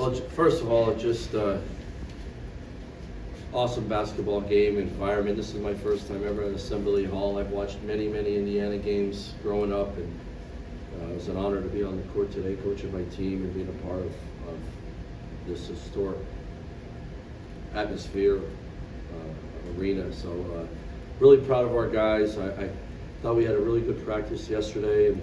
Well, first of all, just awesome basketball game environment. This is my first time ever at Assembly Hall. I've watched many Indiana games growing up, and it was an honor to be on the court today, coaching my team and being a part of this historic atmosphere, arena. So really proud of our guys. I thought we had a really good practice yesterday, and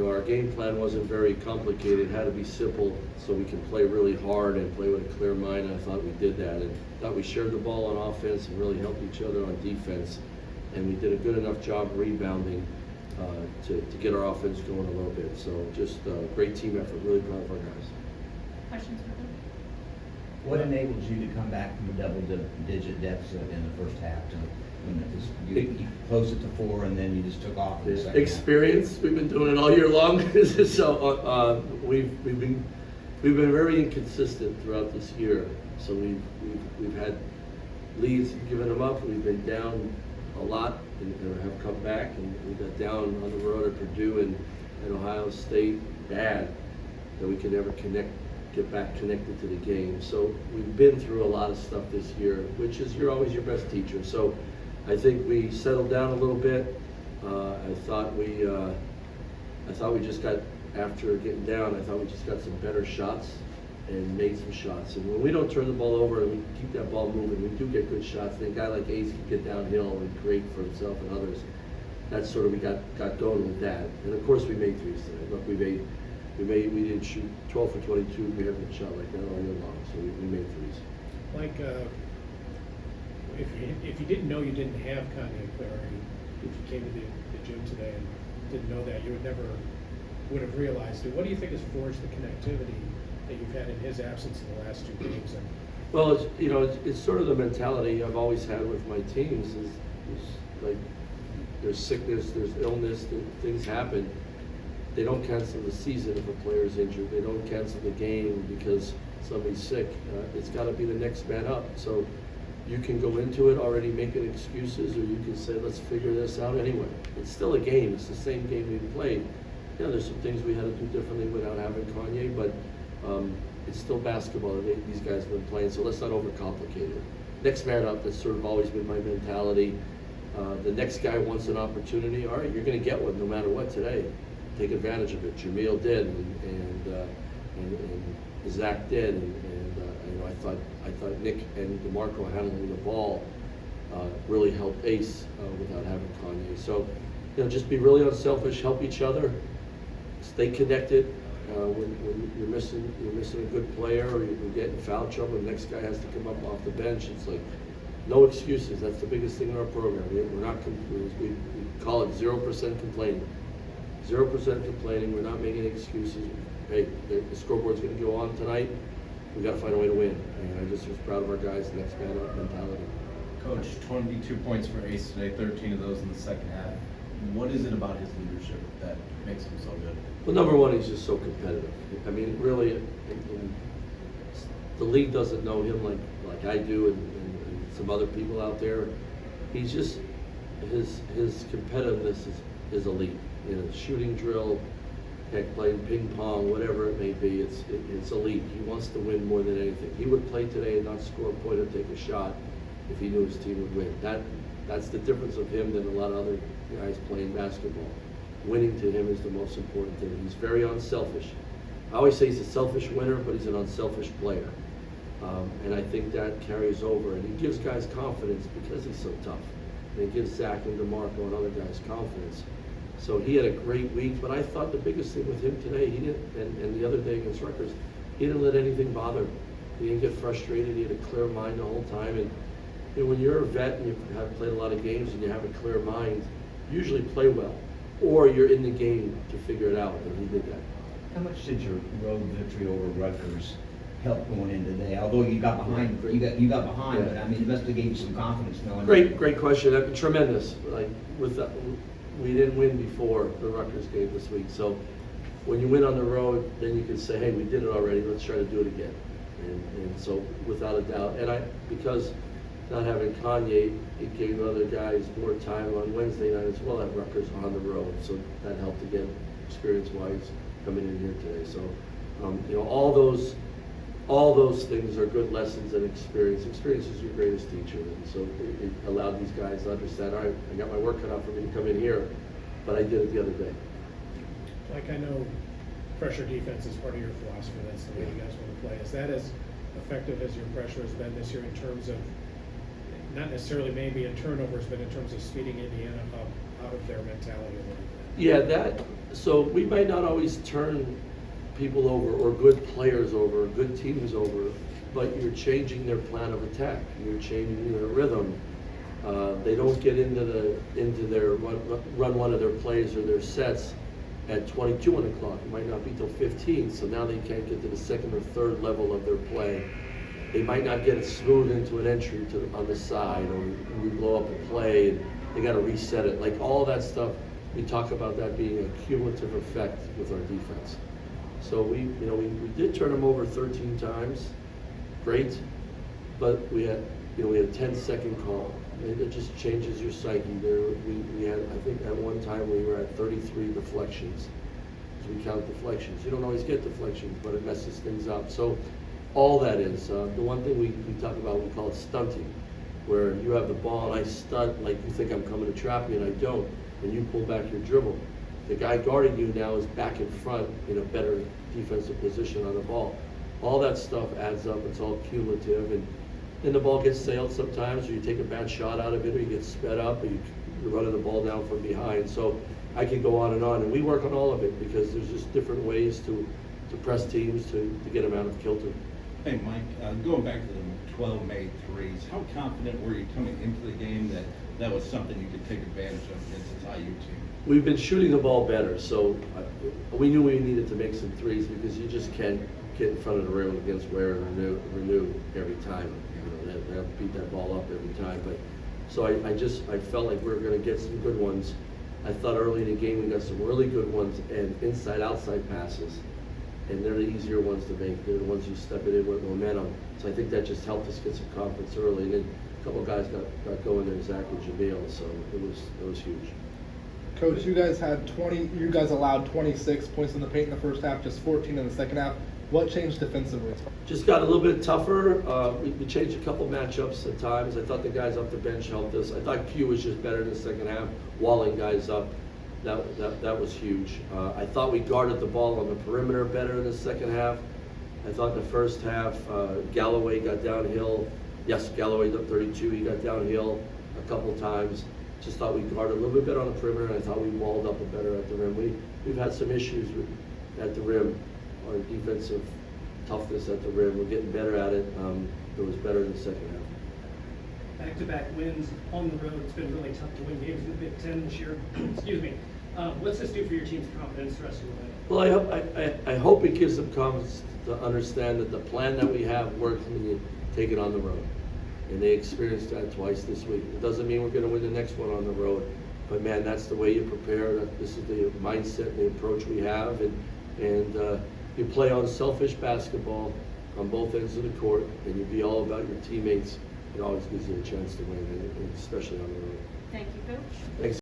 our game plan wasn't very complicated. It had to be simple so we can play really hard and play with a clear mind. I thought we did that, and thought we shared the ball on offense and really helped each other on defense. And we did a good enough job rebounding to get our offense going a little bit. So just a great team effort. Really proud of our guys. Questions for them? What enabled you to come back from a double-digit deficit in the first half to you closed it to 4 and then you just took off in the second Experience. We've been doing it all year long. So we've been very inconsistent throughout this year. So we've had leads, given them up. We've been down a lot and have come back, and we got down on the road at Purdue and Ohio State bad that we could never get back connected to the game. So we've been through a lot of stuff this year, which is you're always your best teacher. So I think we settled down a little bit. I thought we just got, after getting down, I thought we just got some better shots and made some shots. And when we don't turn the ball over and we keep that ball moving, we do get good shots. And a guy like Ace can get downhill and create for himself and others. That's sort of, we got going with that. And of course we made threes today. Look, we didn't shoot 12 for 22. We haven't shot like that all year long. So we made threes. Mike, if you didn't know you didn't have Kanye Clary, if you came to the gym today and didn't know that, you would have realized it. What do you think has forged the connectivity that you've had in his absence in the last 2 games? Well, it's sort of the mentality I've always had with my teams is like there's sickness, there's illness, things happen. They don't cancel the season if a player's injured. They don't cancel the game because somebody's sick. It's got to be the next man up. So you can go into it already making excuses, or you can say, let's figure this out anyway. It's still a game. It's the same game we played. There's some things we had to do differently without having Kanye, but it's still basketball that these guys have been playing, so let's not overcomplicate it. Next man up, that's sort of always been my mentality. The next guy wants an opportunity. All right, you're going to get one no matter what today. Take advantage of it. Jameel did, and Zach did, and I thought Nick and DeMarco handling the ball really helped Ace without having Kanye. So, just be really unselfish, help each other, stay connected. When you're missing a good player, or you get in foul trouble, the next guy has to come up off the bench. It's like no excuses. That's the biggest thing in our program. We're not we call it 0% complaining. 0% complaining. We're not making excuses. Hey, the scoreboard's going to go on tonight. We got to find a way to win. And I just was proud of our guys' next man up mentality. Coach, 22 points for Ace today, 13 of those in the second half. What is it about his leadership that makes him so good? Well, number one, he's just so competitive. I mean, really, the league doesn't know him like I do and some other people out there. He's just, his competitiveness is elite. Shooting drill, heck, playing ping pong, whatever it may be, it's elite. He wants to win more than anything. He would play today and not score a point or take a shot if he knew his team would win. That's the difference of him than a lot of other guys playing basketball. Winning to him is the most important thing. He's very unselfish. I always say he's a selfish winner, but he's an unselfish player. And I think that carries over. And he gives guys confidence because he's so tough. And it gives Zach and DeMarco and other guys confidence. So he had a great week, but I thought the biggest thing with him today, he didn't, and the other day against Rutgers, he didn't let anything bother him. He didn't get frustrated. He had a clear mind the whole time. And when you're a vet and you have played a lot of games and you have a clear mind, you usually play well. Or you're in the game to figure it out, and he did that. How much did your road victory over Rutgers help going in today? Although you got behind, you got behind, but I mean, it must have gave you some confidence knowing. Great question. Tremendous. Like we didn't win before the Rutgers game this week, so when you win on the road, then you can say, hey, we did it already. Let's try to do it again. And so without a doubt, and because not having Kanye, it gave other guys more time on Wednesday night as well at Rutgers on the road. So that helped again, experience-wise, coming in here today. So, all those all those things are good lessons and experience. Experience is your greatest teacher, and so it allowed these guys to understand, all right, I got my work cut out for me to come in here, but I did it the other day. Like, I know pressure defense is part of your philosophy, that's the way you guys want to play. Is that as effective as your pressure has been this year in terms of, not necessarily maybe in turnovers, but in terms of speeding Indiana up out of their mentality a little bit? Yeah, so we might not always turn people over, or good players over, or good teams over, but you're changing their plan of attack. You're changing their rhythm. They don't get into their run one of their plays or their sets at 22 on the clock. It might not be till 15, so now they can't get to the second or third level of their play. They might not get it smooth into an entry on the side, or we blow up a play and they got to reset it. Like all that stuff, we talk about that being a cumulative effect with our defense. So we did turn them over 13 times, great, but we had a 10-second call. It just changes your psyche. We had, I think at one time we were at 33 deflections. So we count deflections. You don't always get deflections, but it messes things up. So all that is, the one thing we talk about, we call it stunting, where you have the ball and I stunt like you think I'm coming to trap me and I don't, and you pull back your dribble. The guy guarding you now is back in front in a better defensive position on the ball. All that stuff adds up. It's all cumulative, and then the ball gets sailed sometimes, or you take a bad shot out of it, or you get sped up, or you're running the ball down from behind. So I could go on, and we work on all of it because there's just different ways to press teams to get them out of kilter. Hey, Mike, going back to the 12 made threes, how confident were you coming into the game that was something you could take advantage of against this IU team? We've been shooting the ball better, so we knew we needed to make some threes because you just can't get in front of the rim against Ware and Renew every time. They have to beat that ball up every time. But so I felt like we were going to get some good ones. I thought early in the game we got some really good ones and inside-outside passes, and they're the easier ones to make. They're the ones you step it in with momentum. So I think that just helped us get some confidence early. And then a couple of guys got going there, Zach and Jamil, so it was huge. Coach, you guys allowed 26 points in the paint in the first half, just 14 in the second half. What changed defensively? Just got a little bit tougher. We changed a couple matchups at times. I thought the guys off the bench helped us. I thought Q was just better in the second half, walling guys up. That was huge. I thought we guarded the ball on the perimeter better in the second half. I thought in the first half, Galloway got downhill. Yes, Galloway up 32. He got downhill a couple times. Just thought we guarded a little bit better on the perimeter, and I thought we walled up better at the rim. We've had some issues at the rim. Our defensive toughness at the rim, we're getting better at it. It was better in the second half. Back-to-back wins on the road. It's been really tough to win games in the Big Ten this year. Excuse me. What's this do for your team's confidence the rest of the way? Well, I hope it gives them confidence to understand that the plan that we have works when you take it on the road. And they experienced that twice this week. It doesn't mean we're going to win the next one on the road, but man, that's the way you prepare. This is the mindset and the approach we have, and you play unselfish basketball on both ends of the court, and you be all about your teammates. It always gives you a chance to win, and especially on the road. Thank you, Coach. Thanks.